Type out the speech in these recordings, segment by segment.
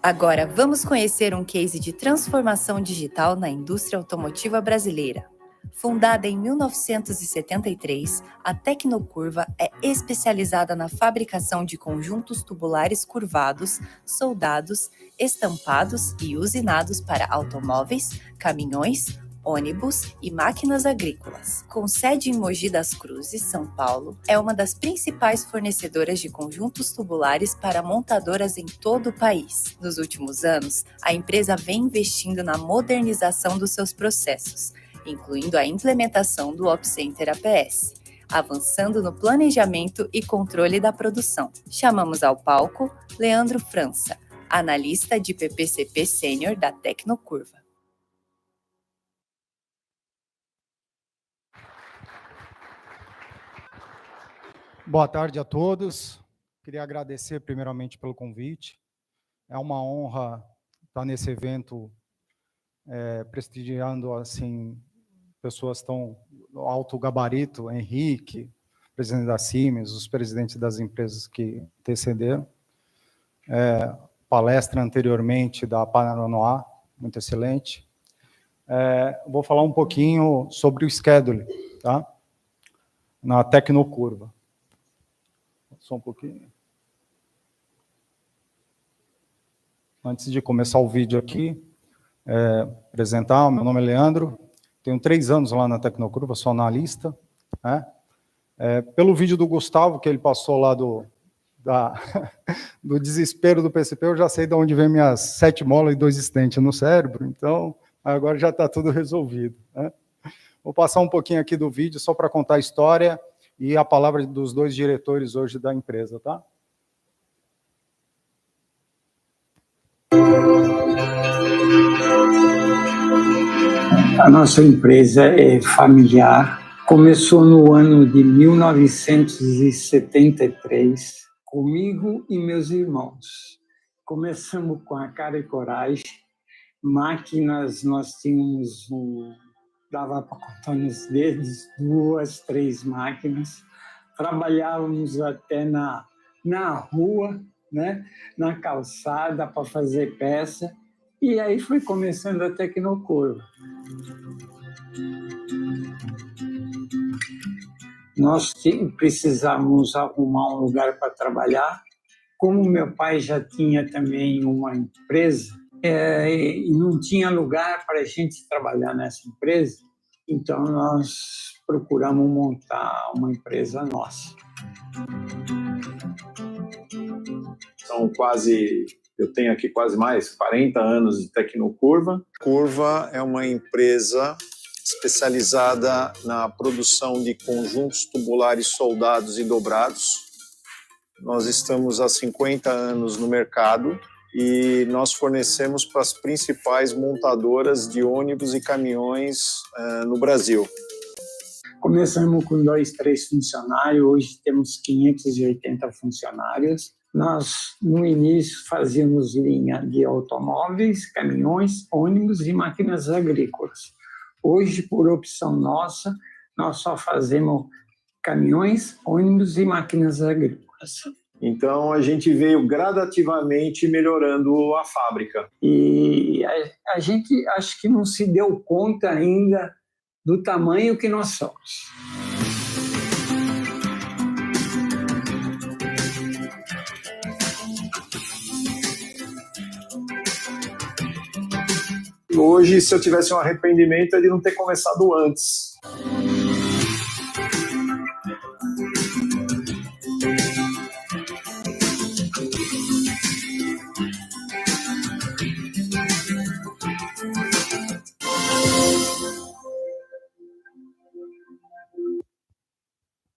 Agora, vamos conhecer um case de transformação digital na indústria automotiva brasileira. Fundada em 1973, a Tecnocurva é especializada na fabricação de conjuntos tubulares curvados, soldados, estampados e usinados para automóveis, caminhões, ônibus e máquinas agrícolas. Com sede em Mogi das Cruzes, São Paulo, é uma das principais fornecedoras de conjuntos tubulares para montadoras em todo o país. Nos últimos anos, a empresa vem investindo na modernização dos seus processos, incluindo a implementação do Opcenter APS, avançando no planejamento e controle da produção. Chamamos ao palco Leandro França, analista de PPCP Sênior da Tecnocurva. Boa tarde a todos. Queria agradecer primeiramente pelo convite. É uma honra estar nesse evento, prestigiando assim pessoas tão alto gabarito, Henrique, presidente da Siemens, os presidentes das empresas que antecederam. Palestra anteriormente da Paranoá, muito excelente. Vou falar um pouquinho sobre o schedule, tá? Na Tecnocurva. Só um pouquinho. Antes de começar o vídeo aqui, apresentar, meu nome é Leandro, tenho 3 anos lá na Tecnocurva, sou analista. Né? Pelo vídeo do Gustavo, que ele passou lá do desespero do PCP, eu já sei de onde vem minhas 7 molas e 2 stents no cérebro, então agora já está tudo resolvido. Né? Vou passar um pouquinho aqui do vídeo, só para contar a história e a palavra dos 2 diretores hoje da empresa, tá? A nossa empresa é familiar, começou no ano de 1973, comigo e meus irmãos. Começamos com a cara e coragem, máquinas nós tínhamos dava para contar nos dedos, 2, 3 máquinas. Trabalhávamos até na rua, né? Na calçada, para fazer peça. E aí foi começando a Tecnocurva. Nós precisávamos arrumar um lugar para trabalhar. Como meu pai já tinha também uma empresa, e não tinha lugar para a gente trabalhar nessa empresa, então nós procuramos montar uma empresa nossa. Eu tenho aqui quase mais 40 anos de Tecnocurva. Curva é uma empresa especializada na produção de conjuntos tubulares soldados e dobrados. Nós estamos há 50 anos no mercado e nós fornecemos para as principais montadoras de ônibus e caminhões no Brasil. Começamos com 2, 3 funcionários, hoje temos 580 funcionários. Nós, no início, fazíamos linha de automóveis, caminhões, ônibus e máquinas agrícolas. Hoje, por opção nossa, nós só fazemos caminhões, ônibus e máquinas agrícolas. Então, a gente veio gradativamente melhorando a fábrica. E a gente acho que não se deu conta ainda do tamanho que nós somos. Hoje, se eu tivesse um arrependimento, é de não ter começado antes.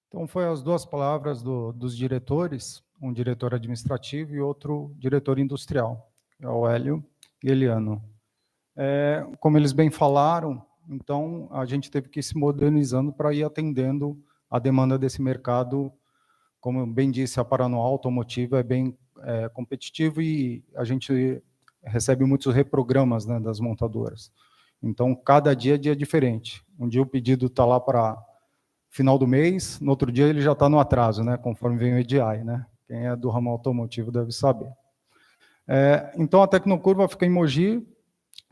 Então, foi as 2 palavras dos diretores, um diretor administrativo e outro diretor industrial, é o Hélio e Eliano. Como eles bem falaram, então, a gente teve que ir se modernizando para ir atendendo a demanda desse mercado. Como bem disse, a Paranoá Automotiva é bem competitivo e a gente recebe muitos reprogramas, né, das montadoras. Então, cada dia é dia diferente. Um dia o pedido está lá para final do mês, no outro dia ele já está no atraso, né, conforme vem o EDI, né? Quem é do ramo automotivo deve saber. Então, a Tecnocurva fica em Mogi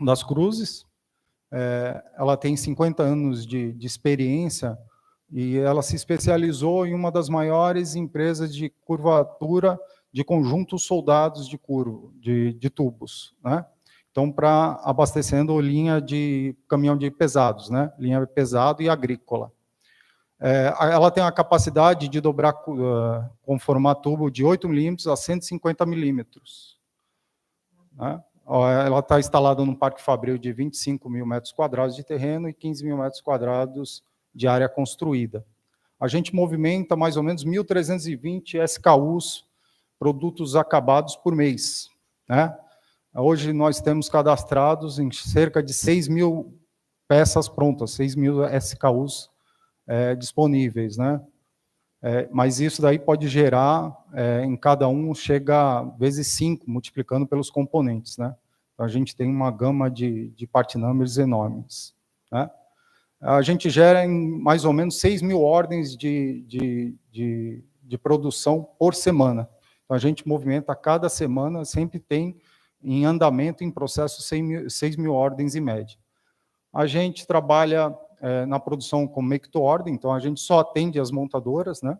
das Cruzes. Ela tem 50 anos de experiência e ela se especializou em uma das maiores empresas de curvatura de conjuntos soldados de tubos, né? Então, para abastecendo linha de caminhão de pesados, né? Linha pesado e agrícola. Ela tem a capacidade de dobrar, conformar tubo de 8 milímetros a 150 milímetros. Né? Ela está instalada num parque fabril de 25 mil metros quadrados de terreno e 15 mil metros quadrados de área construída. A gente movimenta mais ou menos 1.320 SKUs, produtos acabados por mês. Né? Hoje nós temos cadastrados em cerca de 6 mil peças prontas, 6 mil SKUs disponíveis. Né? Mas isso daí pode gerar, em cada um, chega a vezes 5, multiplicando pelos componentes. Né? Então, a gente tem uma gama de part numbers enormes. Né? A gente gera em mais ou menos 6 mil ordens de produção por semana. Então, a gente movimenta a cada semana, sempre tem em andamento, em processo, 6 mil ordens em média. A gente trabalha na produção com make to order, então a gente só atende as montadoras, né?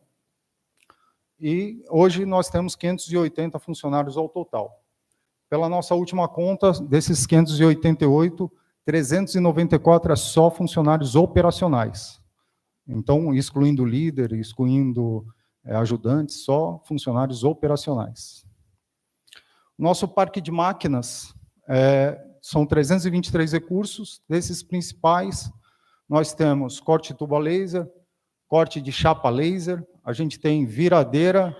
E hoje nós temos 580 funcionários ao total. Pela nossa última conta, desses 588, 394 é só funcionários operacionais. Então, excluindo líder, excluindo ajudantes, só funcionários operacionais. Nosso parque de máquinas são 323 recursos, desses principais, nós temos corte de tubo a laser, corte de chapa laser, a gente tem viradeira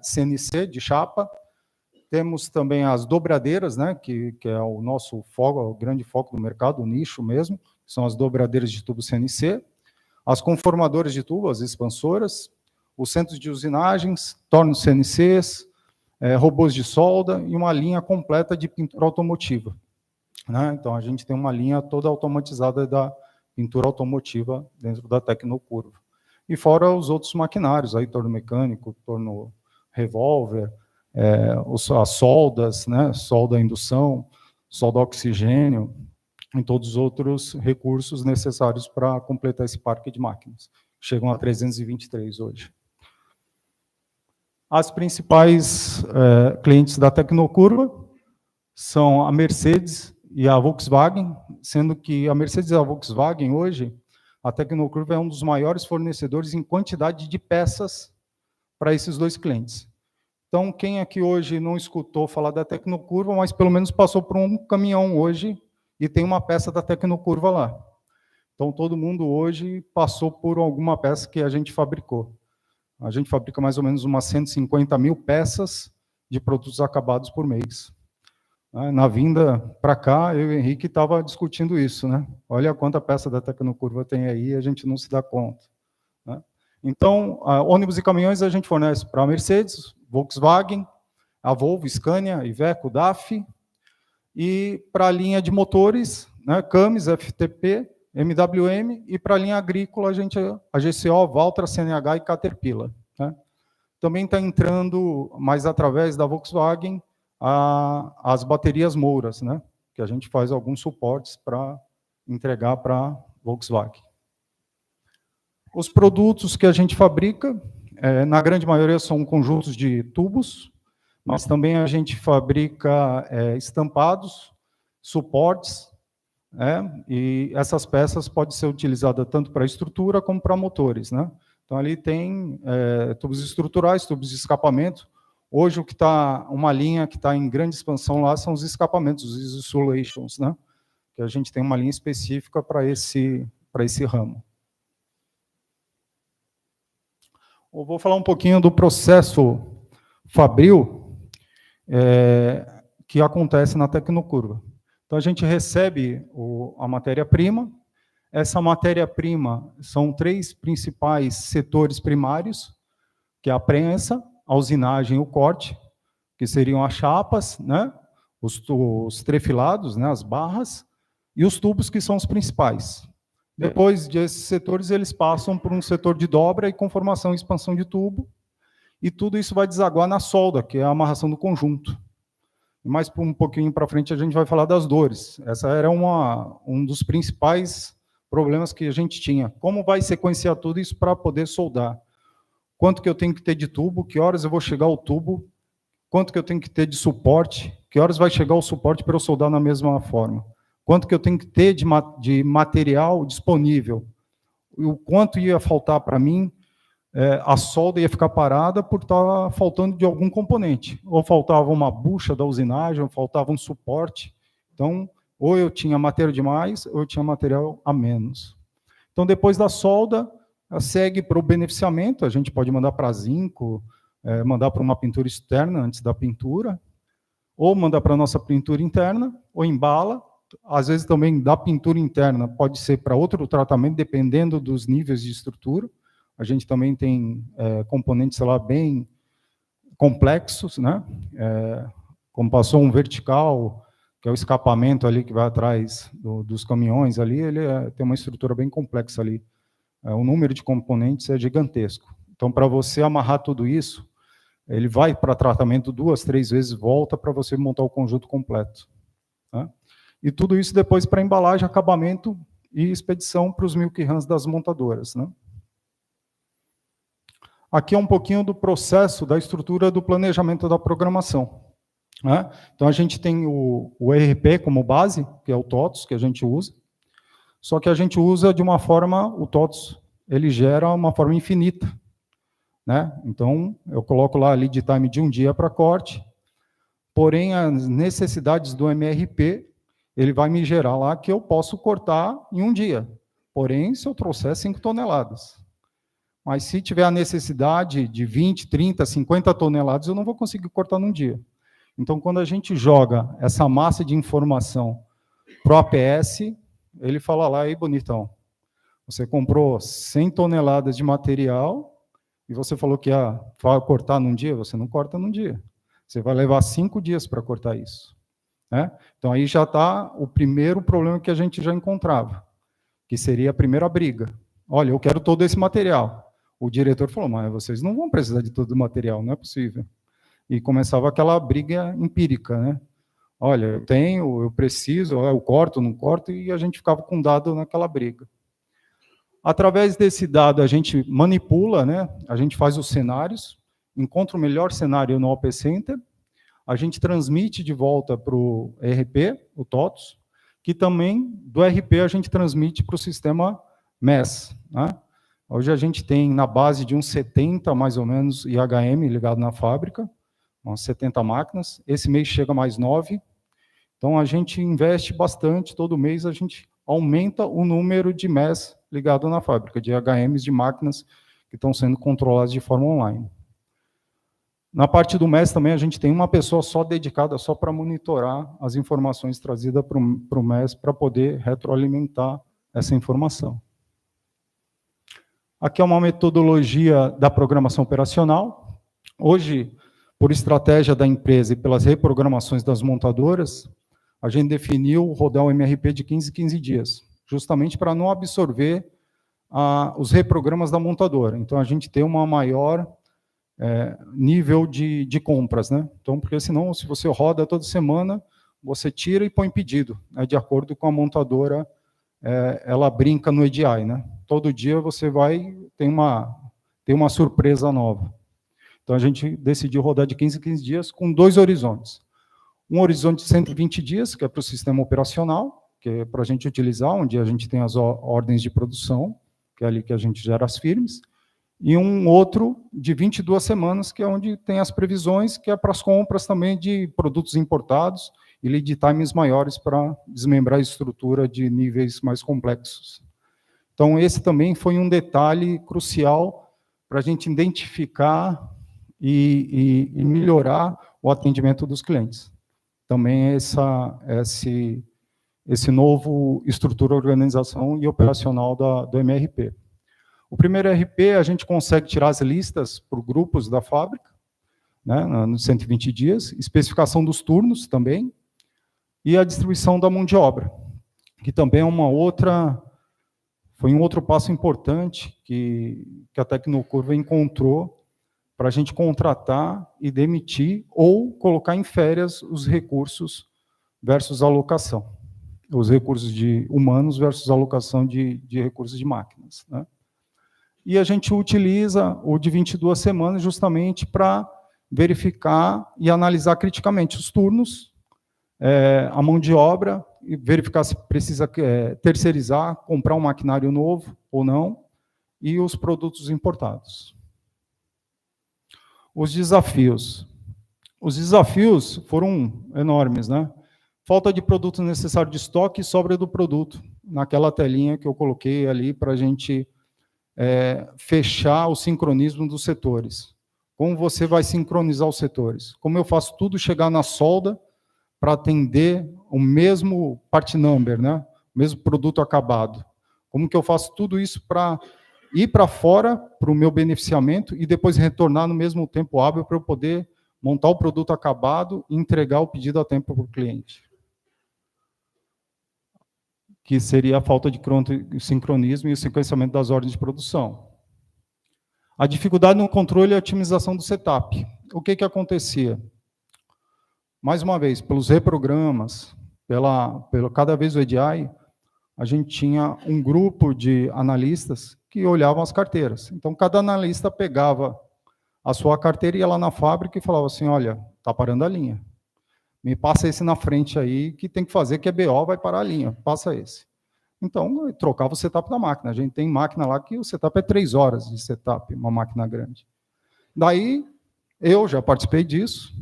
CNC de chapa, temos também as dobradeiras, né, que é o nosso foco, o grande foco do mercado, o nicho mesmo, que são as dobradeiras de tubo CNC, as conformadoras de tubo, as expansoras, os centros de usinagens, tornos CNCs, robôs de solda e uma linha completa de pintura automotiva. Né? Então, a gente tem uma linha toda automatizada da pintura automotiva dentro da Tecnocurva. E fora os outros maquinários, aí torno mecânico, torno revólver, as soldas, né? Solda indução, solda oxigênio, e todos os outros recursos necessários para completar esse parque de máquinas. Chegam a 323 hoje. As principais clientes da Tecnocurva são a Mercedes e a Volkswagen, sendo que a Mercedes e a Volkswagen, hoje, a Tecnocurva é um dos maiores fornecedores em quantidade de peças para esses dois clientes. Então, quem aqui hoje não escutou falar da Tecnocurva, mas pelo menos passou por um caminhão hoje e tem uma peça da Tecnocurva lá. Então, todo mundo hoje passou por alguma peça que a gente fabricou. A gente fabrica mais ou menos umas 150 mil peças de produtos acabados por mês. Na vinda para cá, eu e o Henrique estava discutindo isso, né? Olha quanta peça da Tecnocurva tem aí, a gente não se dá conta. Né? Então, ônibus e caminhões a gente fornece para a Mercedes, Volkswagen, a Volvo, Scania, Iveco, DAF, e para a linha de motores, né, Camis, FTP, MWM, e para a linha agrícola, a GCO, Valtra, CNH e Caterpillar. Né? Também está entrando, mais através da Volkswagen, as baterias Mouras, né, que a gente faz alguns suportes para entregar para a Volkswagen. Os produtos que a gente fabrica, na grande maioria, são conjuntos de tubos, mas também a gente fabrica estampados, suportes, e essas peças podem ser utilizadas tanto para estrutura como para motores. Né? Então, ali tem tubos estruturais, tubos de escapamento. Hoje, uma linha que está em grande expansão lá são os escapamentos, os insulations, né? Que a gente tem uma linha específica para esse ramo. Eu vou falar um pouquinho do processo fabril que acontece na Tecnocurva. Então, a gente recebe a matéria-prima. Essa matéria-prima são 3 principais setores primários, que é a prensa, a usinagem e o corte, que seriam as chapas, né, os trefilados, né, as barras, e os tubos, que são os principais. Depois desses setores, eles passam por um setor de dobra e conformação e expansão de tubo, e tudo isso vai desaguar na solda, que é a amarração do conjunto. E mais um pouquinho para frente a gente vai falar das dores. Essa era um dos principais problemas que a gente tinha. Como vai sequenciar tudo isso para poder soldar? Quanto que eu tenho que ter de tubo? Que horas eu vou chegar ao tubo? Quanto que eu tenho que ter de suporte? Que horas vai chegar o suporte para eu soldar na mesma forma? Quanto que eu tenho que ter de material disponível? E o quanto ia faltar para mim? A solda ia ficar parada por estar faltando de algum componente. Ou faltava uma bucha da usinagem, ou faltava um suporte. Então, ou eu tinha material demais, ou eu tinha material a menos. Então, depois da solda, segue para o beneficiamento. A gente pode mandar para zinco, mandar para uma pintura externa antes da pintura, ou mandar para a nossa pintura interna, ou embala. Às vezes também da pintura interna pode ser para outro tratamento, dependendo dos níveis de estrutura. A gente também tem componentes, sei lá, bem complexos, né? Como passou um vertical, que é o escapamento ali que vai atrás dos caminhões ali, ele tem uma estrutura bem complexa ali. O número de componentes é gigantesco. Então, para você amarrar tudo isso, ele vai para tratamento 2, 3 vezes, volta para você montar o conjunto completo. Tá? E tudo isso depois para embalagem, acabamento e expedição para os milk runs das montadoras, né? Aqui é um pouquinho do processo da estrutura do planejamento da programação, né? Então, a gente tem o ERP como base, que é o TOTS, que a gente usa, só que a gente usa de uma forma, o TOTS, ele gera uma forma infinita, né? Então, eu coloco lá a lead time de um dia para corte, porém, as necessidades do MRP, ele vai me gerar lá que eu posso cortar em um dia, porém, se eu trouxer 5 toneladas. Mas se tiver a necessidade de 20, 30, 50 toneladas, eu não vou conseguir cortar num dia. Então, quando a gente joga essa massa de informação para o APS, ele fala lá, aí, bonitão, você comprou 100 toneladas de material e você falou que ia cortar num dia, você não corta num dia. Você vai levar 5 dias para cortar isso, né? Então, aí já está o primeiro problema que a gente já encontrava, que seria a primeira briga. Olha, eu quero todo esse material. O diretor falou, mas vocês não vão precisar de todo o material, não é possível. E começava aquela briga empírica, né? Olha, eu tenho, eu preciso, eu corto, não corto, e a gente ficava com dado naquela briga. Através desse dado, a gente manipula, né? A gente faz os cenários, encontra o melhor cenário no OP Center, a gente transmite de volta para o ERP, o TOTS, que também, do ERP, a gente transmite para o sistema MES, né? Hoje a gente tem na base de uns 70, mais ou menos, IHM ligado na fábrica, umas 70 máquinas. Esse mês chega mais 9. Então, a gente investe bastante, todo mês a gente aumenta o número de MES ligado na fábrica, de IHMs de máquinas que estão sendo controladas de forma online. Na parte do MES também, a gente tem uma pessoa só dedicada só para monitorar as informações trazidas para o MES, para poder retroalimentar essa informação. Aqui é uma metodologia da programação operacional. Hoje, por estratégia da empresa e pelas reprogramações das montadoras, a gente definiu rodar o MRP de 15 em 15 dias, justamente para não absorver os reprogramas da montadora. Então, a gente tem uma maior nível de compras, né? Então, porque senão, se você roda toda semana, você tira e põe pedido, né, de acordo com a montadora, ela brinca no EDI, né? Todo dia você vai, tem uma surpresa nova. Então, a gente decidiu rodar de 15 em 15 dias com 2 horizontes. Um horizonte de 120 dias, que é para o sistema operacional, que é para a gente utilizar, onde a gente tem as ordens de produção, que é ali que a gente gera as firmes, e um outro de 22 semanas, que é onde tem as previsões, que é para as compras também de produtos importados e lead times maiores para desmembrar a estrutura de níveis mais complexos. Então, esse também foi um detalhe crucial para a gente identificar e melhorar o atendimento dos clientes. Também esse novo estrutura, organização e operacional do MRP. O primeiro RP, a gente consegue tirar as listas por grupos da fábrica, né, nos 120 dias, especificação dos turnos também, e a distribuição da mão de obra, que também é foi um outro passo importante que a Tecnocurva encontrou para a gente contratar e demitir ou colocar em férias os recursos versus alocação. Os recursos de humanos versus alocação de recursos de máquinas, né? E a gente utiliza o de 22 semanas justamente para verificar e analisar criticamente os turnos, a mão de obra, e verificar se precisa terceirizar, comprar um maquinário novo ou não, e os produtos importados. Os desafios. Os desafios foram enormes, né? Falta de produto necessário de estoque e sobra do produto, naquela telinha que eu coloquei ali para a gente fechar o sincronismo dos setores. Como você vai sincronizar os setores? Como eu faço tudo chegar na solda para atender o mesmo part number, né? O mesmo produto acabado? Como que eu faço tudo isso para ir para fora, para o meu beneficiamento, e depois retornar no mesmo tempo hábil para eu poder montar o produto acabado e entregar o pedido a tempo para o cliente? Que seria a falta de sincronismo e o sequenciamento das ordens de produção. A dificuldade no controle e otimização do setup. O que acontecia? Mais uma vez, pelos reprogramas, cada vez o EDI, a gente tinha um grupo de analistas que olhavam as carteiras. Então, cada analista pegava a sua carteira e ia lá na fábrica e falava assim, olha, está parando a linha. Me passa esse na frente aí, que tem que fazer, que é BO, vai parar a linha, passa esse. Então, eu trocava o setup da máquina. A gente tem máquina lá que o setup é 3 horas de setup, uma máquina grande. Daí, eu já participei disso.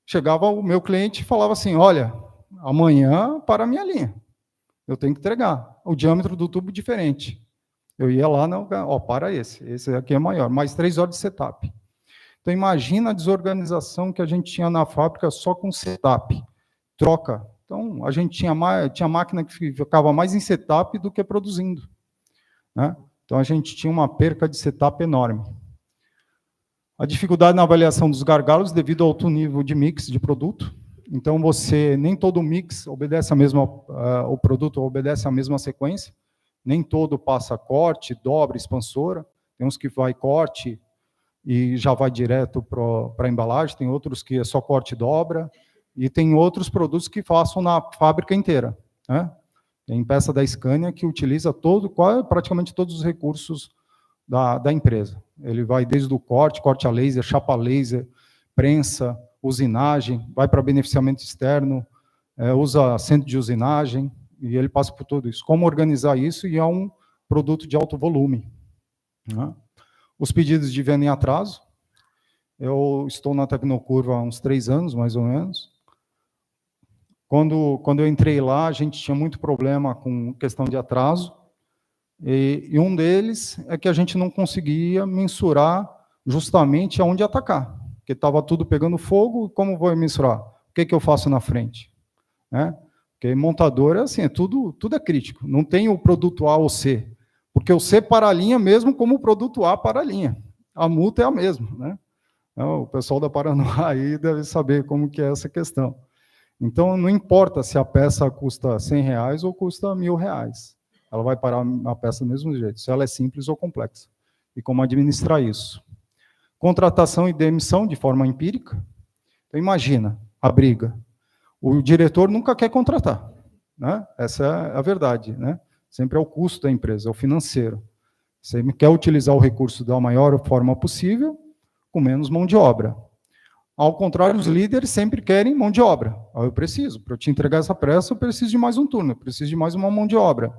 Chegava o meu cliente e falava assim, olha, amanhã para a minha linha. Eu tenho que entregar. O diâmetro do tubo diferente. Eu ia lá, não, para esse aqui é maior, mais 3 horas de setup. Então, imagina a desorganização que a gente tinha na fábrica só com setup, troca. Então, a gente tinha máquina que ficava mais em setup do que produzindo, né? Então, a gente tinha uma perca de setup enorme. A dificuldade na avaliação dos gargalos devido ao alto nível de mix de produto. Então, nem todo mix obedece o produto obedece a mesma sequência, nem todo passa corte, dobra, expansora, tem uns que vai corte e já vai direto para a embalagem, tem outros que é só corte e dobra, e tem outros produtos que façam na fábrica inteira, né? Tem peça da Scania que utiliza praticamente todos os recursos da empresa. Ele vai desde o corte a laser, chapa laser, prensa, usinagem, vai para beneficiamento externo, usa centro de usinagem, e ele passa por tudo isso. Como organizar isso? E é um produto de alto volume, né? Os pedidos de venda em atraso. Eu estou na Tecnocurva há uns 3 anos, mais ou menos. Quando eu entrei lá, a gente tinha muito problema com questão de atraso, e um deles é que a gente não conseguia mensurar justamente aonde atacar, porque estava tudo pegando fogo, como vou mensurar? O que eu faço na frente? Né? Porque montador é assim, tudo é crítico, não tem o produto A ou C, porque o C para a linha mesmo como o produto A para a linha. A multa é a mesma, né? Então, o pessoal da Paranoá aí deve saber como que é essa questão. Então, não importa se a peça custa R$100 ou custa R$1.000. Ela vai parar a peça do mesmo jeito, se ela é simples ou complexa. E como administrar isso. Contratação e demissão de forma empírica. Então, imagina a briga. O diretor nunca quer contratar, né? Essa é a verdade, né? Sempre é o custo da empresa, é o financeiro. Você quer utilizar o recurso da maior forma possível, com menos mão de obra. Ao contrário, os líderes sempre querem mão de obra. Para eu te entregar essa peça, eu preciso de mais um turno, eu preciso de mais uma mão de obra.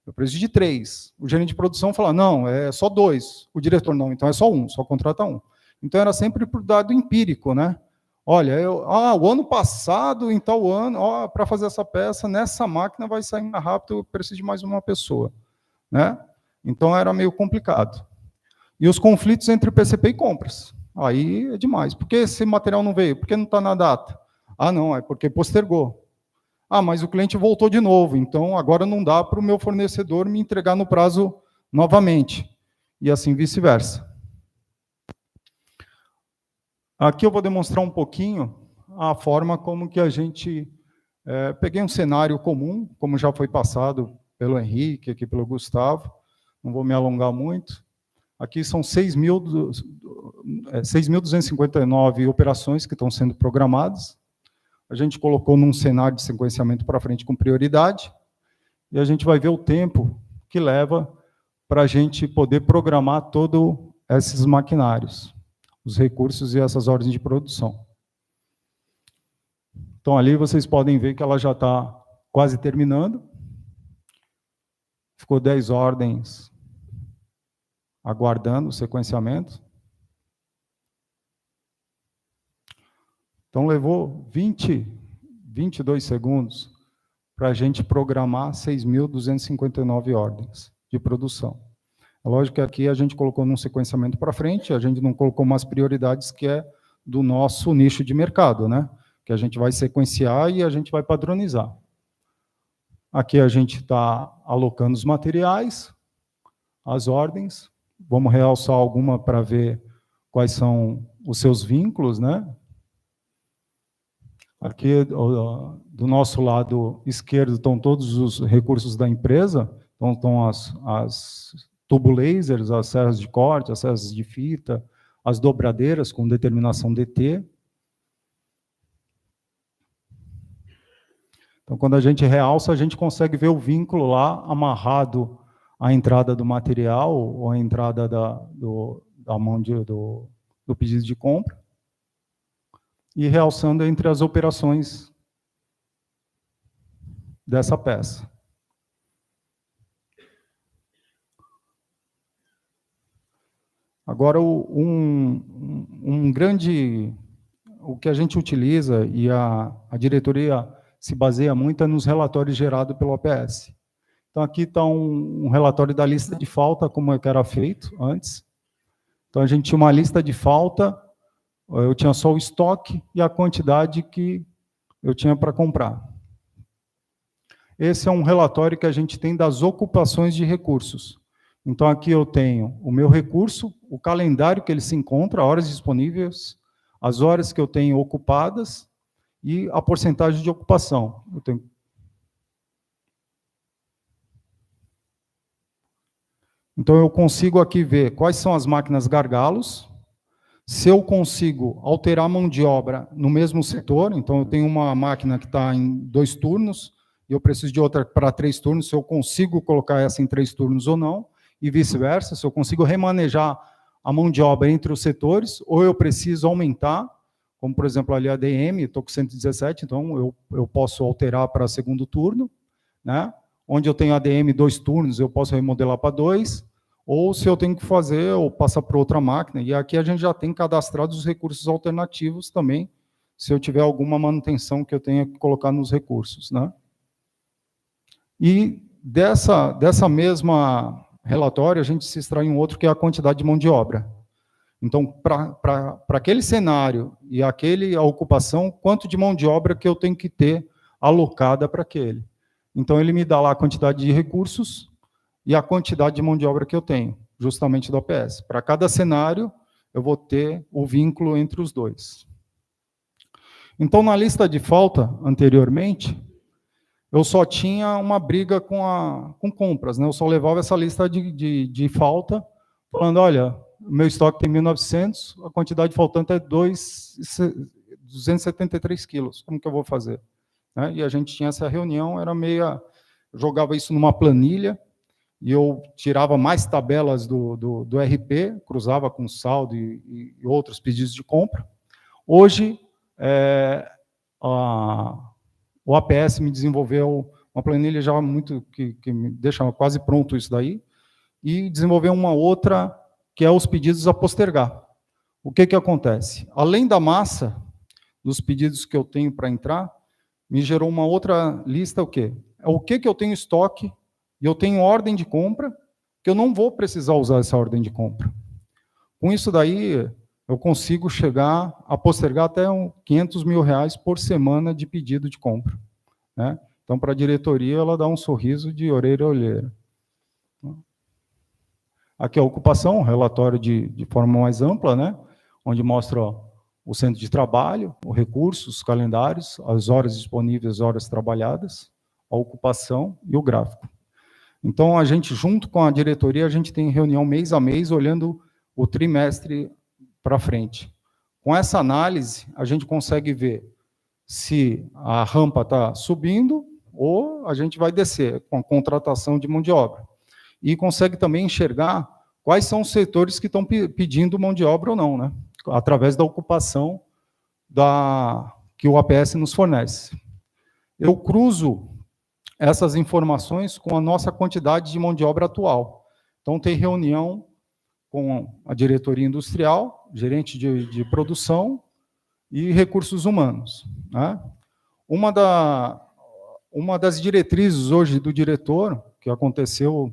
Eu preciso de 3. O gerente de produção fala, não, é só 2. O diretor, não, então é só 1, só contrata 1. Então, era sempre por dado empírico, né? Olha, o ano passado, em tal ano, para fazer essa peça, nessa máquina vai sair mais rápido, eu preciso de mais uma pessoa, né? Então, era meio complicado. E os conflitos entre PCP e compras. Aí é demais. Por que esse material não veio? Por que não está na data? Ah, não, é porque postergou. Ah, mas o cliente voltou de novo, então agora não dá para o meu fornecedor me entregar no prazo novamente. E assim vice-versa. Aqui eu vou demonstrar um pouquinho a forma como que a gente... peguei um cenário comum, como já foi passado pelo Henrique, aqui pelo Gustavo, não vou me alongar muito. Aqui são 6.000 6.259 operações que estão sendo programadas. A gente colocou num cenário de sequenciamento para frente com prioridade, e a gente vai ver o tempo que leva para a gente poder programar todos esses maquinários, os recursos e essas ordens de produção. Então, ali vocês podem ver que ela já está quase terminando. Ficou 10 ordens aguardando o sequenciamento. Então, levou 22 segundos para a gente programar 6.259 ordens de produção. É lógico que aqui a gente colocou num sequenciamento para frente, a gente não colocou umas prioridades que é do nosso nicho de mercado, né? Que a gente vai sequenciar e a gente vai padronizar. Aqui a gente está alocando os materiais, as ordens. Vamos realçar alguma para ver quais são os seus vínculos, né? Aqui, do nosso lado esquerdo, estão todos os recursos da empresa. Então, estão as tubo-lasers, as serras de corte, as serras de fita, as dobradeiras com determinação DT. Então, quando a gente realça, a gente consegue ver o vínculo lá amarrado à entrada do material ou à entrada do pedido de compra, e realçando entre as operações dessa peça. Agora, o que a gente utiliza, e a diretoria se baseia muito nos relatórios gerados pelo OPS. Então, aqui está um relatório da lista de falta, como é que era feito antes. Então, a gente tinha uma lista de falta, eu tinha só o estoque e a quantidade que eu tinha para comprar. Esse é um relatório que a gente tem das ocupações de recursos. Então, aqui eu tenho o meu recurso, o calendário que ele se encontra, horas disponíveis, as horas que eu tenho ocupadas, e a porcentagem de ocupação. Então, eu consigo aqui ver quais são as máquinas gargalos, se eu consigo alterar a mão de obra no mesmo setor. Então, eu tenho uma máquina que está em 2 turnos, e eu preciso de outra para 3 turnos, se eu consigo colocar essa em 3 turnos ou não, e vice-versa, se eu consigo remanejar a mão de obra entre os setores, ou eu preciso aumentar, como, por exemplo, ali a ADM, estou com 117, então eu posso alterar para segundo turno, né? Onde eu tenho ADM 2 turnos, eu posso remodelar para 2, ou se eu tenho que fazer, ou passar para outra máquina, e aqui a gente já tem cadastrado os recursos alternativos também, se eu tiver alguma manutenção que eu tenha que colocar nos recursos, né? E dessa mesma relatório, a gente se extrai um outro, que é a quantidade de mão de obra. Então, para aquele cenário e a ocupação, quanto de mão de obra que eu tenho que ter alocada para aquele. Então, ele me dá lá a quantidade de recursos e a quantidade de mão de obra que eu tenho, justamente do OPS. Para cada cenário, eu vou ter o vínculo entre os dois. Então, na lista de falta, anteriormente, eu só tinha uma briga com compras, né? Eu só levava essa lista de falta, falando, olha, o meu estoque tem 1.900, a quantidade faltante é 273 quilos. Como que eu vou fazer? Né? E a gente tinha essa reunião, era eu jogava isso numa planilha, e eu tirava mais tabelas do RP, cruzava com saldo e outros pedidos de compra. Hoje, o APS me desenvolveu uma planilha já muito, que me deixa quase pronto isso daí, e desenvolveu uma outra, que é os pedidos a postergar. O que acontece? Além da massa dos pedidos que eu tenho para entrar, me gerou uma outra lista, o quê? É o que eu tenho estoque, e eu tenho ordem de compra, que eu não vou precisar usar essa ordem de compra. Com isso daí, eu consigo chegar a postergar até R$500 mil por semana de pedido de compra, né? Então, para a diretoria, ela dá um sorriso de orelha a orelha. Aqui a ocupação, um relatório de forma mais ampla, né? Onde mostra o centro de trabalho, os recursos, os calendários, as horas disponíveis, as horas trabalhadas, a ocupação e o gráfico. Então, a gente, junto com a diretoria, a gente tem reunião mês a mês, olhando o trimestre para frente. Com essa análise, a gente consegue ver se a rampa está subindo ou a gente vai descer com a contratação de mão de obra. E consegue também enxergar quais são os setores que estão pedindo mão de obra ou não, né? Através da ocupação que o APS nos fornece. Eu cruzo essas informações com a nossa quantidade de mão de obra atual. Então, tem reunião com a diretoria industrial, gerente de produção e recursos humanos, né? Uma das diretrizes hoje do diretor, que aconteceu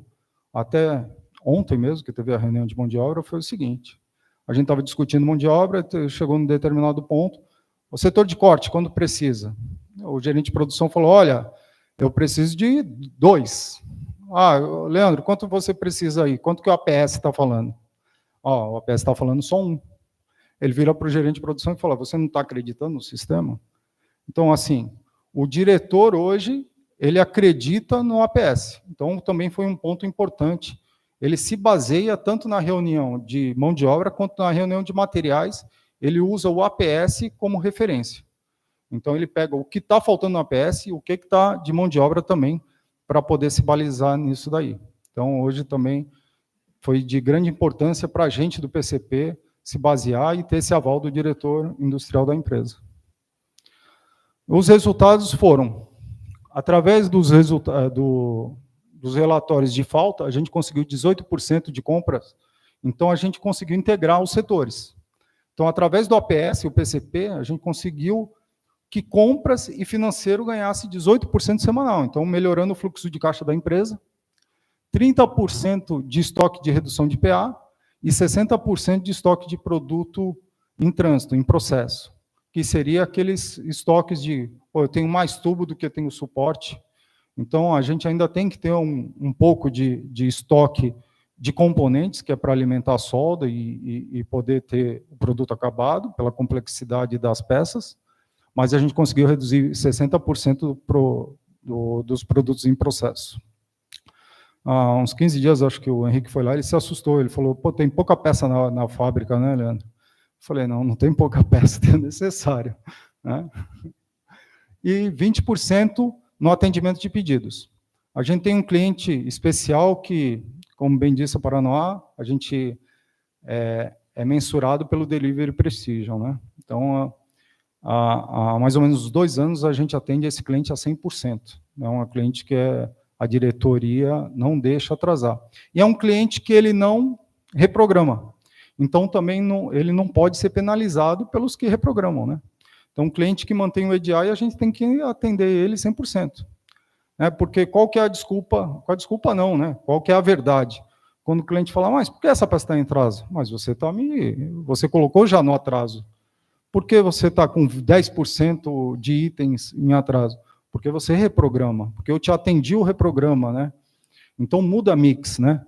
até ontem mesmo, que teve a reunião de mão de obra, foi o seguinte: a gente estava discutindo mão de obra, chegou num determinado ponto, o setor de corte, quando precisa, o gerente de produção falou, olha, eu preciso de 2. Ah, Leandro, quanto você precisa aí? Quanto que o APS está falando? O APS está falando só 1. Ele vira para o gerente de produção e fala, você não está acreditando no sistema? Então, assim, o diretor hoje, ele acredita no APS. Então, também foi um ponto importante. Ele se baseia tanto na reunião de mão de obra, quanto na reunião de materiais, ele usa o APS como referência. Então, ele pega o que está faltando no APS e o que está de mão de obra também, para poder se balizar nisso daí. Então, hoje também foi de grande importância para a gente do PCP se basear e ter esse aval do diretor industrial da empresa. Os resultados foram, através dos relatórios de falta, a gente conseguiu 18% de compras, então a gente conseguiu integrar os setores. Então, através do APS e o PCP, a gente conseguiu que compras e financeiro ganhasse 18% semanal, então melhorando o fluxo de caixa da empresa, 30% de estoque de redução de PA e 60% de estoque de produto em trânsito, em processo, que seria aqueles estoques de, eu tenho mais tubo do que tenho suporte, então a gente ainda tem que ter um pouco de estoque de componentes, que é para alimentar a solda e poder ter o produto acabado, pela complexidade das peças, mas a gente conseguiu reduzir 60% dos produtos em processo. Há uns 15 dias, acho que o Henrique foi lá, ele se assustou, ele falou, pô, tem pouca peça na fábrica, né, Leandro? Eu falei, não tem pouca peça, tem necessário, né? E 20% no atendimento de pedidos. A gente tem um cliente especial que, como bem disse a Paranoá, a gente é mensurado pelo Delivery Precision, né? Então, há mais ou menos 2 anos, a gente atende esse cliente a 100%. É uma cliente que a diretoria não deixa atrasar. E é um cliente que ele não reprograma. Então, também ele não pode ser penalizado pelos que reprogramam, né? Então, um cliente que mantém o EDI, a gente tem que atender ele 100%. Né? Porque qual que é a desculpa? Qual a desculpa não, né? Qual que é a verdade? Quando o cliente fala, mas por que essa peça está em atraso? Mas você colocou já no atraso. Por que você está com 10% de itens em atraso? Porque você reprograma, porque eu te atendi o reprograma, né? Então muda a mix, né?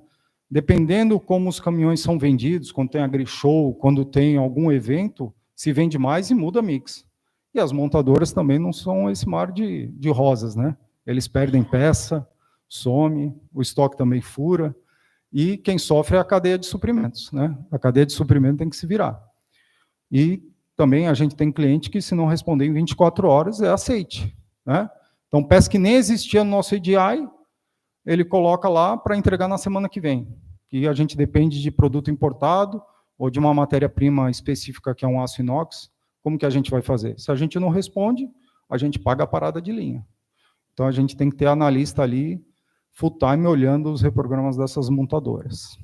Dependendo como os caminhões são vendidos, quando tem agri-show, quando tem algum evento, se vende mais e muda a mix. E as montadoras também não são esse mar de rosas, né? Eles perdem peça, some, o estoque também fura, e quem sofre é a cadeia de suprimentos, né? A cadeia de suprimento tem que se virar. E também a gente tem cliente que, se não responder em 24 horas, é aceite, né? Então, peça que nem existia no nosso EDI, ele coloca lá para entregar na semana que vem. E a gente depende de produto importado ou de uma matéria-prima específica, que é um aço inox. Como que a gente vai fazer? Se a gente não responde, a gente paga a parada de linha. Então, a gente tem que ter analista ali, full time, olhando os reprogramas dessas montadoras.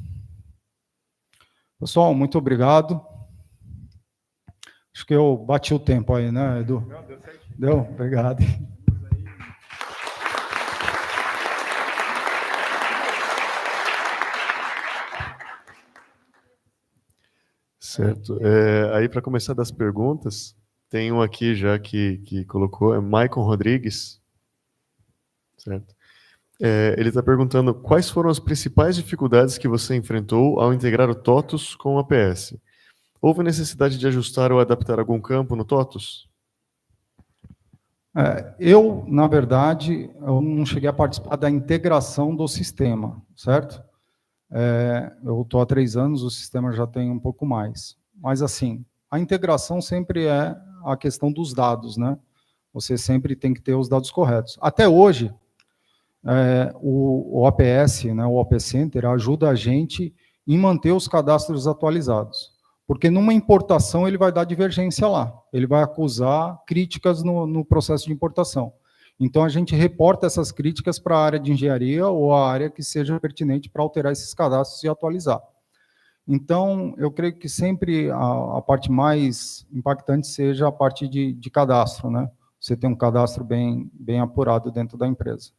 Pessoal, muito obrigado. Acho que eu bati o tempo aí, né, Edu? Deu? Obrigado. Certo. Aí, para começar das perguntas, tem um aqui já que colocou, é Maicon Rodrigues. Certo. Ele está perguntando quais foram as principais dificuldades que você enfrentou ao integrar o TOTUS com o APS. Houve necessidade de ajustar ou adaptar algum campo no TOTUS? Eu, na verdade, eu não cheguei a participar da integração do sistema, certo? Eu estou há 3 anos, o sistema já tem um pouco mais. mas assim, a integração sempre é a questão dos dados, né? Você sempre tem que ter os dados corretos. Até hoje, o OPS, né, o OP Center, ajuda a gente em manter os cadastros atualizados. Porque numa importação ele vai dar divergência lá, ele vai acusar críticas no processo de importação. Então a gente reporta essas críticas para a área de engenharia ou a área que seja pertinente para alterar esses cadastros e atualizar. Então, eu creio que sempre a parte mais impactante seja a parte de cadastro, né? Você tem um cadastro bem apurado dentro da empresa.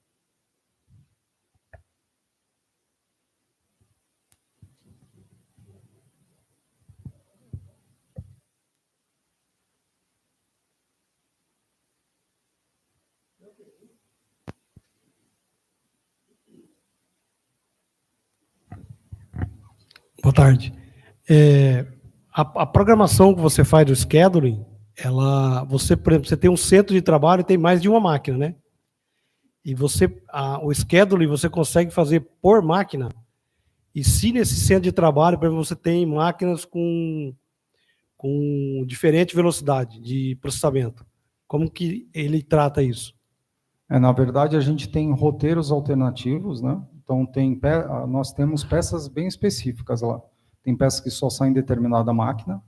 Boa tarde. A programação que você faz do scheduling, você, por exemplo, você tem um centro de trabalho e tem mais de uma máquina, né? E o scheduling você consegue fazer por máquina. E se nesse centro de trabalho, por exemplo, você tem máquinas com diferente velocidade de processamento, como que ele trata isso? Na verdade, a gente tem roteiros alternativos, né? Então, nós temos peças bem específicas lá. Tem peças que só saem em determinada máquina,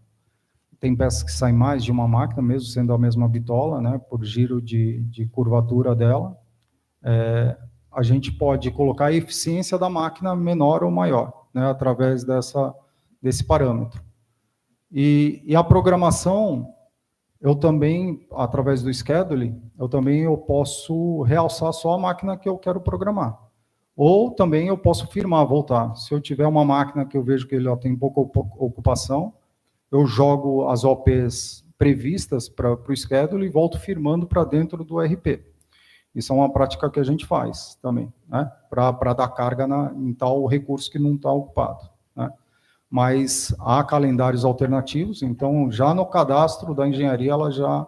tem peças que saem mais de uma máquina, mesmo sendo a mesma bitola, né? Por giro de curvatura dela. A gente pode colocar a eficiência da máquina menor ou maior, né? Através desse parâmetro. E a programação, eu também, através do scheduling, eu posso realçar só a máquina que eu quero programar. Ou também eu posso voltar. Se eu tiver uma máquina que eu vejo que ela tem pouca ocupação, eu jogo as OPs previstas para o schedule e volto firmando para dentro do RP. Isso é uma prática que a gente faz também, né? Para dar carga em tal recurso que não está ocupado, né? Mas há calendários alternativos, então já no cadastro da engenharia ela já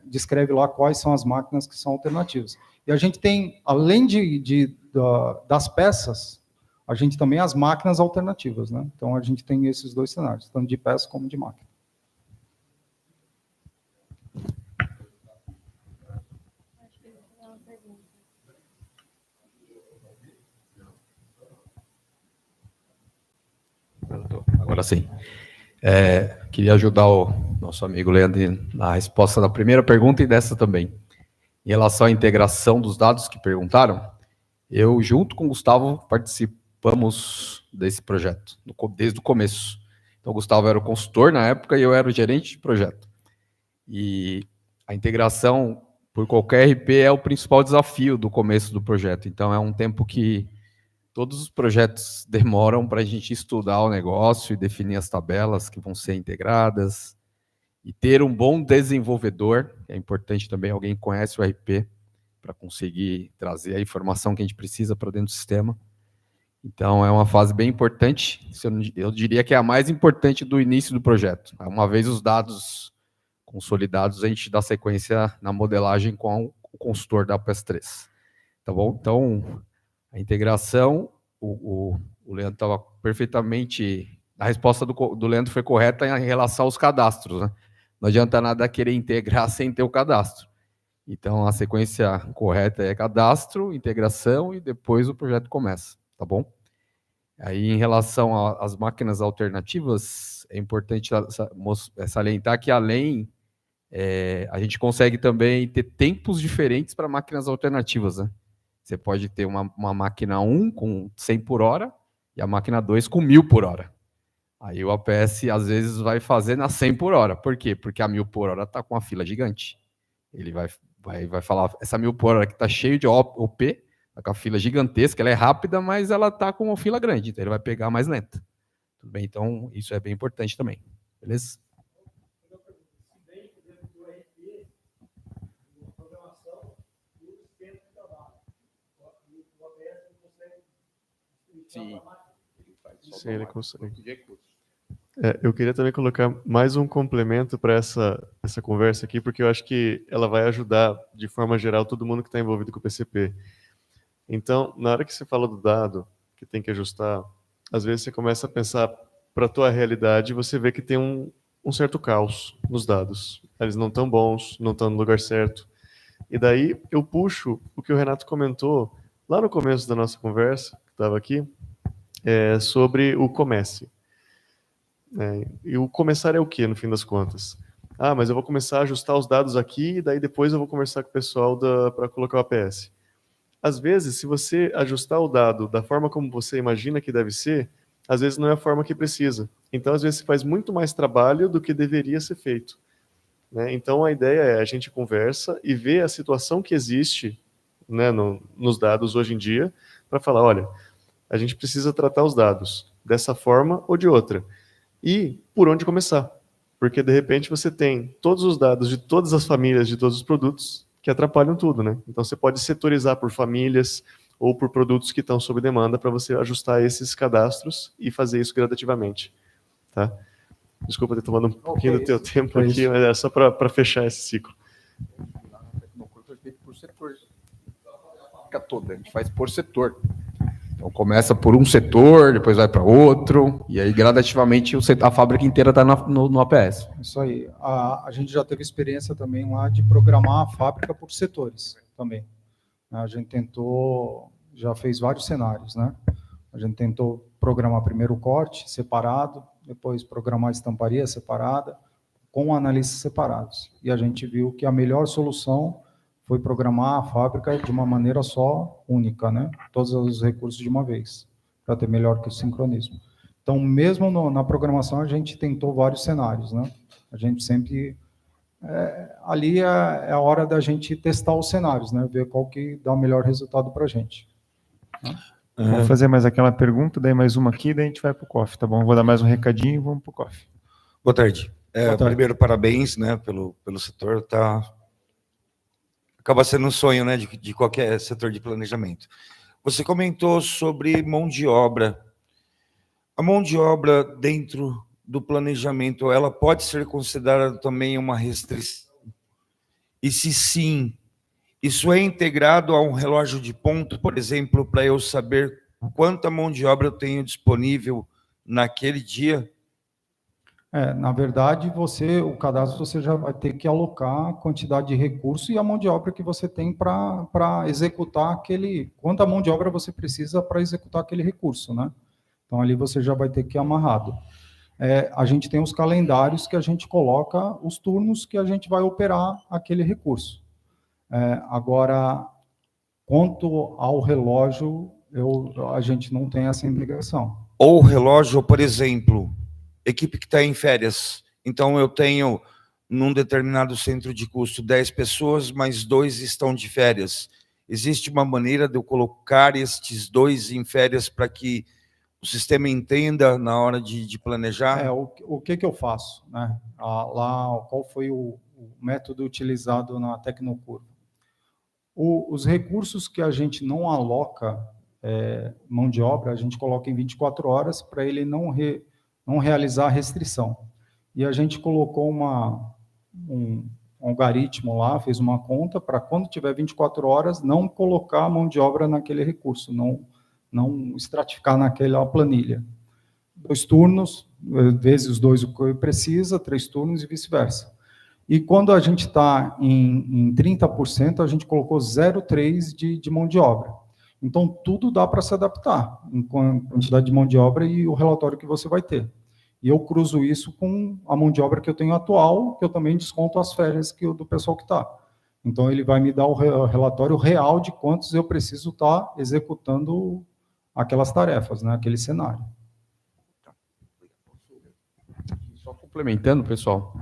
descreve lá quais são as máquinas que são alternativas. E a gente tem, além das peças, a gente também as máquinas alternativas, né? Então a gente tem esses dois cenários, tanto de peça como de máquina. Agora sim. Queria ajudar o nosso amigo Leandro na resposta da primeira pergunta e dessa também. Em relação à integração dos dados que perguntaram, eu, junto com o Gustavo, participamos desse projeto, desde o começo. Então, o Gustavo era o consultor na época e eu era o gerente de projeto. E a integração por qualquer RP é o principal desafio do começo do projeto. Então, é um tempo que todos os projetos demoram para a gente estudar o negócio e definir as tabelas que vão ser integradas e ter um bom desenvolvedor, é importante também, alguém que conhece o RP para conseguir trazer a informação que a gente precisa para dentro do sistema. Então, é uma fase bem importante, eu diria que é a mais importante do início do projeto. Uma vez os dados consolidados, a gente dá sequência na modelagem com o consultor da PS3. Tá bom? Então, a integração, o Leandro estava perfeitamente... A resposta do Leandro foi correta em relação aos cadastros, né? Não adianta nada querer integrar sem ter o cadastro. Então, a sequência correta é cadastro, integração e depois o projeto começa, tá bom? Aí, em relação às máquinas alternativas, é importante salientar que, além, a gente consegue também ter tempos diferentes para máquinas alternativas, né? Você pode ter uma máquina 1 com 100 por hora e a máquina 2 com 1000 por hora. Aí o APS, às vezes, vai fazer na 100 por hora. Por quê? Porque a 1000 por hora está com uma fila gigante. Ele vai falar, essa 1000 por hora que está cheio de OP, está com a fila gigantesca, ela é rápida, mas ela está com uma fila grande, então ele vai pegar mais lenta. Tudo bem? Então, isso é bem importante também. Beleza? Sim. Sim, ele consegue. Eu queria também colocar mais um complemento para essa conversa aqui, porque eu acho que ela vai ajudar, de forma geral, todo mundo que está envolvido com o PCP. Então, na hora que você fala do dado, que tem que ajustar, às vezes você começa a pensar para a tua realidade, você vê que tem um certo caos nos dados. Eles não estão bons, não estão no lugar certo. E daí eu puxo o que o Renato comentou lá no começo da nossa conversa, que estava aqui, sobre o comece. E o começar é o quê, no fim das contas? Ah, mas eu vou começar a ajustar os dados aqui, e daí depois eu vou conversar com o pessoal para colocar o APS. Às vezes, se você ajustar o dado da forma como você imagina que deve ser, às vezes não é a forma que precisa. Então, às vezes, se faz muito mais trabalho do que deveria ser feito. Né? Então, a ideia é a gente conversa e ver a situação que existe, né, nos dados hoje em dia, para falar, olha, a gente precisa tratar os dados dessa forma ou de outra. E por onde começar? Porque, de repente, você tem todos os dados de todas as famílias, de todos os produtos, que atrapalham tudo, né? Então, você pode setorizar por famílias ou por produtos que estão sob demanda para você ajustar esses cadastros e fazer isso gradativamente, tá? Desculpa ter tomado um pouquinho do teu tempo aqui, mas é só para fechar esse ciclo. Por setor. Fica toda, a gente faz por setor. Então começa por um setor, depois vai para outro, e aí gradativamente a fábrica inteira está no APS. Isso aí. A gente já teve experiência também lá de programar a fábrica por setores também. A gente tentou, já fez vários cenários, né? A gente tentou programar primeiro o corte separado, depois programar a estamparia separada, com analistas separados. E a gente viu que a melhor solução foi programar a fábrica de uma maneira só, única, né? Todos os recursos de uma vez, para ter melhor que o sincronismo. Então, mesmo na programação, a gente tentou vários cenários, né? A gente sempre... ali é a hora da gente testar os cenários, né? Ver qual que dá o melhor resultado para a gente. Vou fazer mais aquela pergunta, daí mais uma aqui, daí a gente vai para o COF, tá bom? Vou dar mais um recadinho e vamos para o COF. Boa tarde. Boa tarde. Primeiro, parabéns, né, pelo setor. Acaba sendo um sonho, né, de qualquer setor de planejamento. Você comentou sobre mão de obra. A mão de obra dentro do planejamento, ela pode ser considerada também uma restrição? E se sim, isso é integrado a um relógio de ponto, por exemplo, para eu saber quanta mão de obra eu tenho disponível naquele dia? Na verdade, o cadastro você já vai ter que alocar a quantidade de recurso e a mão de obra que você tem para executar quanta mão de obra você precisa para executar aquele recurso, né? Então, ali você já vai ter que ir amarrado. A gente tem os calendários que a gente coloca os turnos que a gente vai operar aquele recurso. Agora, quanto ao relógio, a gente não tem essa integração. Ou relógio, por exemplo, equipe que está em férias. Então, eu tenho, num determinado centro de custo, 10 pessoas, mas 2 estão de férias. Existe uma maneira de eu colocar estes 2 em férias para que o sistema entenda na hora de planejar? O que eu faço, né? Qual foi o método utilizado na Tecnocurva? Os recursos que a gente não aloca mão de obra, a gente coloca em 24 horas para ele não realizar a restrição. E a gente colocou um algoritmo lá, fez uma conta para quando tiver 24 horas, não colocar a mão de obra naquele recurso, não estratificar naquela planilha. 2 turnos, vezes os 2 o que precisa, 3 turnos e vice-versa. E quando a gente está em 30%, a gente colocou 0,3 de mão de obra. Então, tudo dá para se adaptar, em quantidade de mão de obra e o relatório que você vai ter. E eu cruzo isso com a mão de obra que eu tenho atual, que eu também desconto as férias do pessoal que está. Então, ele vai me dar o relatório real de quantos eu preciso estar executando aquelas tarefas, né, aquele cenário. Só complementando, pessoal,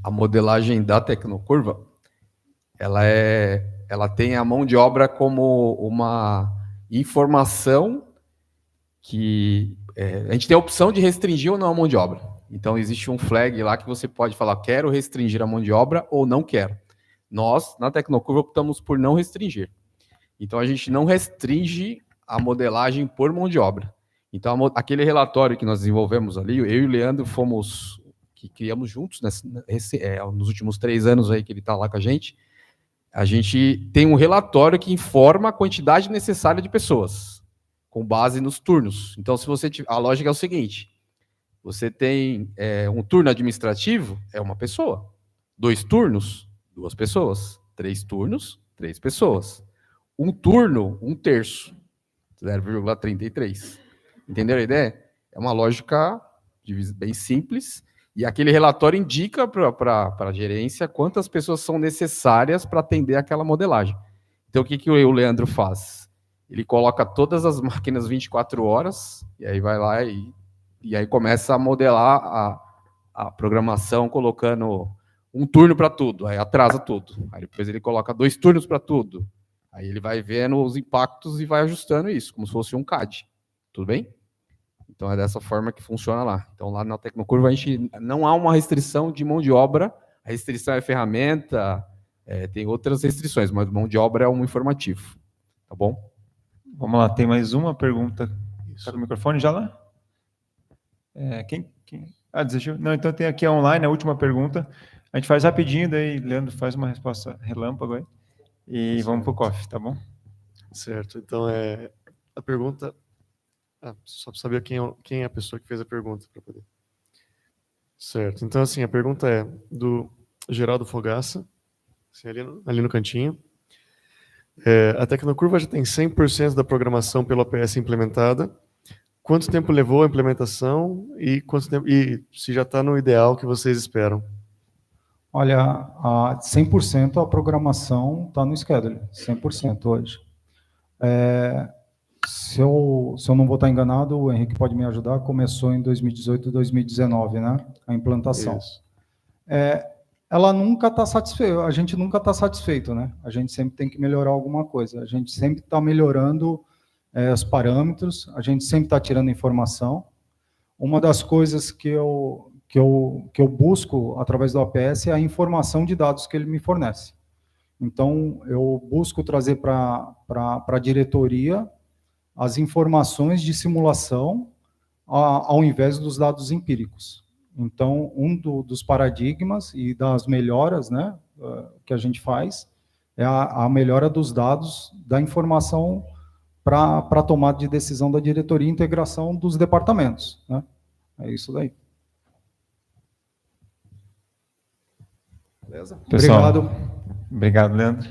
a modelagem da Tecnocurva, ela tem a mão de obra como uma informação que a gente tem a opção de restringir ou não a mão de obra. Então, existe um flag lá que você pode falar, quero restringir a mão de obra ou não quero. Nós, na Tecnocurva, optamos por não restringir. Então, a gente não restringe a modelagem por mão de obra. Então, aquele relatório que nós desenvolvemos ali, eu e o Leandro que criamos juntos, nos últimos 3 anos aí que ele está lá com a gente tem um relatório que informa a quantidade necessária de pessoas. com base nos turnos. Então, se você a lógica é o seguinte: você tem um turno administrativo, é uma pessoa. 2 turnos, 2 pessoas. 3 turnos, 3 pessoas. Um turno, 1/3, 0,33. Entenderam a ideia? É uma lógica bem simples. E aquele relatório indica para a gerência quantas pessoas são necessárias para atender aquela modelagem. Então, o que o Leandro faz? Ele coloca todas as máquinas 24 horas, e aí vai lá e aí começa a modelar a programação, colocando um turno para tudo, aí atrasa tudo. Aí depois ele coloca 2 turnos para tudo. Aí ele vai vendo os impactos e vai ajustando isso, como se fosse um CAD. Tudo bem? Então é dessa forma que funciona lá. Então lá na Tecnocurva a gente não há uma restrição de mão de obra, a restrição é ferramenta, tem outras restrições, mas mão de obra é um informativo. Tá bom? Vamos lá, tem mais uma pergunta. Está com o microfone já lá? Quem? Ah, desistiu? Não, então tem aqui online a última pergunta. A gente faz rapidinho, daí Leandro faz uma resposta relâmpago aí. E vamos para o coffee, tá bom? Certo. Então, a pergunta... só para saber quem é a pessoa que fez a pergunta. Para poder. Certo. Então, assim, a pergunta é do Geraldo Fogaça, assim, ali no cantinho. A Tecnocurva já tem 100% da programação pelo APS implementada. Quanto tempo levou a implementação e se já está no ideal que vocês esperam? Olha, 100% a programação está no schedule, 100% hoje. Se eu não vou estar enganado, o Henrique pode me ajudar, começou em 2018, 2019, né? A implantação. Isso. Ela nunca está satisfeita, a gente nunca está satisfeito, né? A gente sempre tem que melhorar alguma coisa, a gente sempre está melhorando os parâmetros, a gente sempre está tirando informação. Uma das coisas que eu busco através do APS é a informação de dados que ele me fornece. Então, eu busco trazer para a diretoria as informações de simulação ao invés dos dados empíricos. Então, dos paradigmas e das melhoras, né, que a gente faz é a melhora dos dados, da informação para a tomada de decisão da diretoria e integração dos departamentos, né? É isso daí. Pessoal, Obrigado. Obrigado, Leandro.